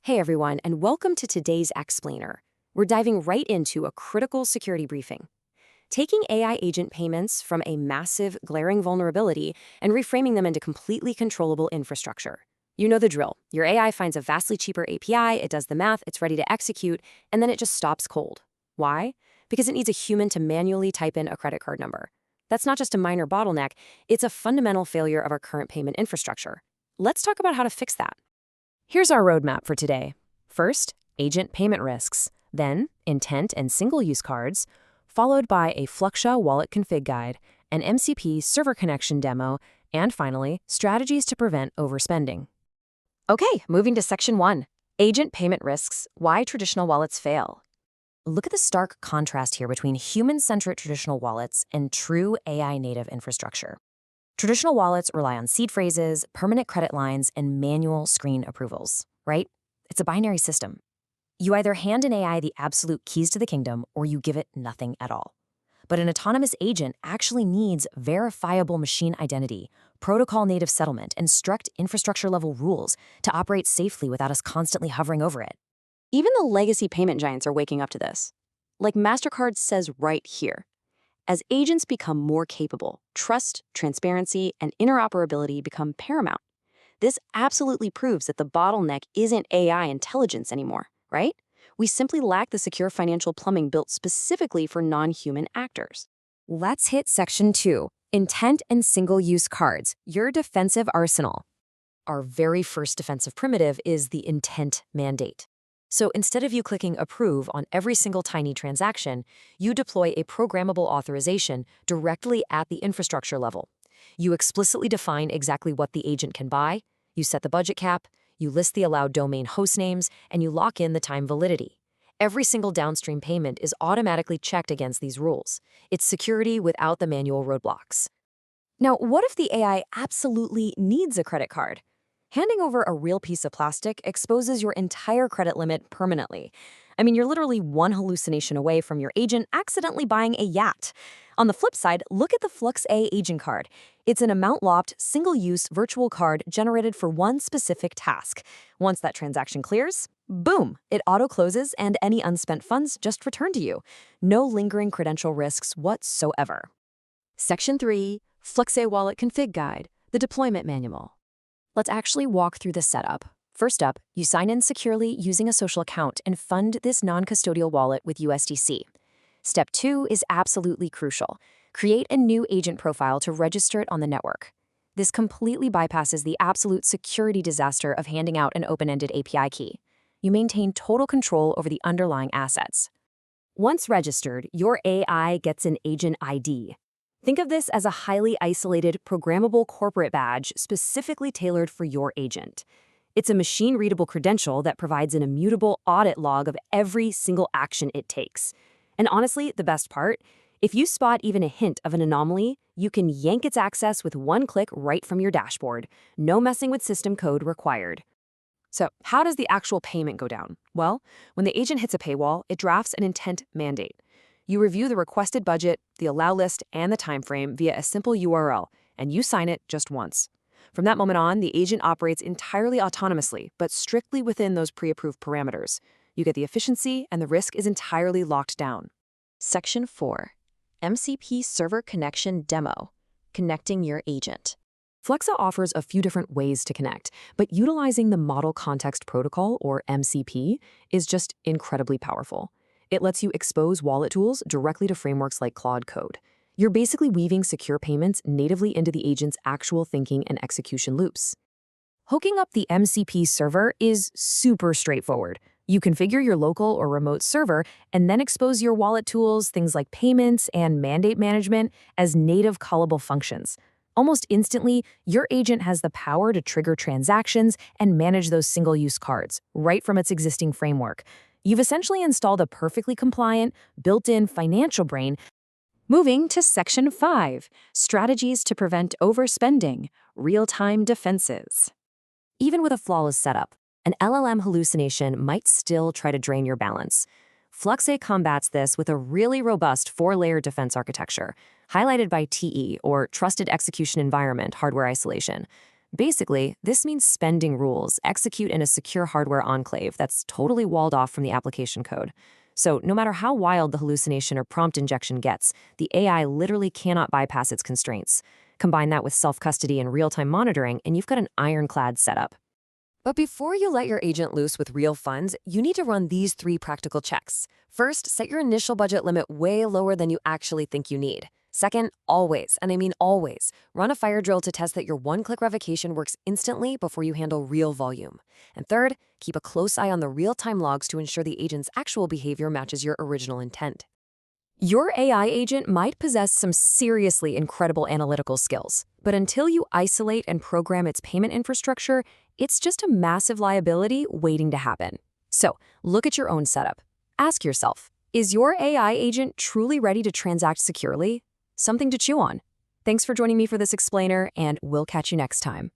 Hey everyone, and welcome to today's Explainer. We're diving right into a critical security briefing. Taking AI agent payments from a massive, glaring vulnerability and reframing them into completely controllable infrastructure. You know the drill. Your AI finds a vastly cheaper API, it does the math, it's ready to execute, and then it just stops cold. Why? Because it needs a human to manually type in a credit card number. That's not just a minor bottleneck, it's a fundamental failure of our current payment infrastructure. Let's talk about how to fix that. Here's our roadmap for today. First, agent payment risks, then intent and single-use cards, followed by a FluxA Wallet config guide, an MCP server connection demo, and finally, strategies to prevent overspending. Okay, moving to Section 1, Agent Payment Risks, Why Traditional Wallets Fail. Look at the stark contrast here between human-centric traditional wallets and true AI-native infrastructure. Traditional wallets rely on seed phrases, permanent credit lines, and manual screen approvals, right? It's a binary system. You either hand an AI the absolute keys to the kingdom or you give it nothing at all. But an autonomous agent actually needs verifiable machine identity, protocol-native settlement, and strict infrastructure-level rules to operate safely without us constantly hovering over it. Even the legacy payment giants are waking up to this. Like MasterCard says right here. As agents become more capable, trust, transparency, and interoperability become paramount. This absolutely proves that the bottleneck isn't AI intelligence anymore, right? We simply lack the secure financial plumbing built specifically for non-human actors. Let's hit Section 2, Intent and Single-Use Cards, your defensive arsenal. Our very first defensive primitive is the intent mandate. So instead of you clicking approve on every single tiny transaction, you deploy a programmable authorization directly at the infrastructure level. You explicitly define exactly what the agent can buy, you set the budget cap, you list the allowed domain host names, and you lock in the time validity. Every single downstream payment is automatically checked against these rules. It's security without the manual roadblocks. Now, what if the AI absolutely needs a credit card? Handing over a real piece of plastic exposes your entire credit limit permanently. I mean, you're literally one hallucination away from your agent accidentally buying a yacht. On the flip side, look at the FluxA AgentCard. It's an amount-locked, single-use virtual card generated for one specific task. Once that transaction clears, boom, it auto-closes and any unspent funds just return to you. No lingering credential risks whatsoever. Section 3, FluxA Wallet Config Guide, the Deployment Manual. Let's actually walk through the setup. First up, you sign in securely using a social account and fund this non-custodial wallet with USDC. Step 2 is absolutely crucial. Create a new agent profile to register it on the network. This completely bypasses the absolute security disaster of handing out an open-ended API key. You maintain total control over the underlying assets. Once registered, your AI gets an agent ID. Think of this as a highly isolated, programmable corporate badge specifically tailored for your agent. It's a machine-readable credential that provides an immutable audit log of every single action it takes. And honestly, the best part, if you spot even a hint of an anomaly, you can yank its access with one click right from your dashboard. No messing with system code required. So, how does the actual payment go down? Well, when the agent hits a paywall, it drafts an intent mandate. You review the requested budget, the allow list, and the timeframe via a simple URL, and you sign it just once. From that moment on, the agent operates entirely autonomously, but strictly within those pre-approved parameters. You get the efficiency, and the risk is entirely locked down. Section 4, MCP Server Connection Demo, Connecting Your Agent. FluxA offers a few different ways to connect, but utilizing the Model Context Protocol, or MCP, is just incredibly powerful. It lets you expose wallet tools directly to frameworks like Claude Code. You're basically weaving secure payments natively into the agent's actual thinking and execution loops. Hooking up the MCP server is super straightforward. You configure your local or remote server and then expose your wallet tools, things like payments and mandate management, as native callable functions. Almost instantly, your agent has the power to trigger transactions and manage those single-use cards right from its existing framework. You've essentially installed a perfectly compliant, built-in financial brain. Moving to Section 5, Strategies to Prevent Overspending, Real-Time Defenses. Even with a flawless setup, an LLM hallucination might still try to drain your balance. FluxA combats this with a really robust 4-layer defense architecture, highlighted by TE, or Trusted Execution Environment Hardware Isolation. Basically, this means spending rules execute in a secure hardware enclave that's totally walled off from the application code. So no matter how wild the hallucination or prompt injection gets, the AI literally cannot bypass its constraints. Combine that with self-custody and real-time monitoring, and you've got an ironclad setup. But before you let your agent loose with real funds, you need to run these 3 practical checks. First, set your initial budget limit way lower than you actually think you need. Second, always, and I mean always, run a fire drill to test that your one-click revocation works instantly before you handle real volume. And third, keep a close eye on the real-time logs to ensure the agent's actual behavior matches your original intent. Your AI agent might possess some seriously incredible analytical skills, but until you isolate and program its payment infrastructure, it's just a massive liability waiting to happen. So, look at your own setup. Ask yourself, is your AI agent truly ready to transact securely? Something to chew on. Thanks for joining me for this explainer, and we'll catch you next time.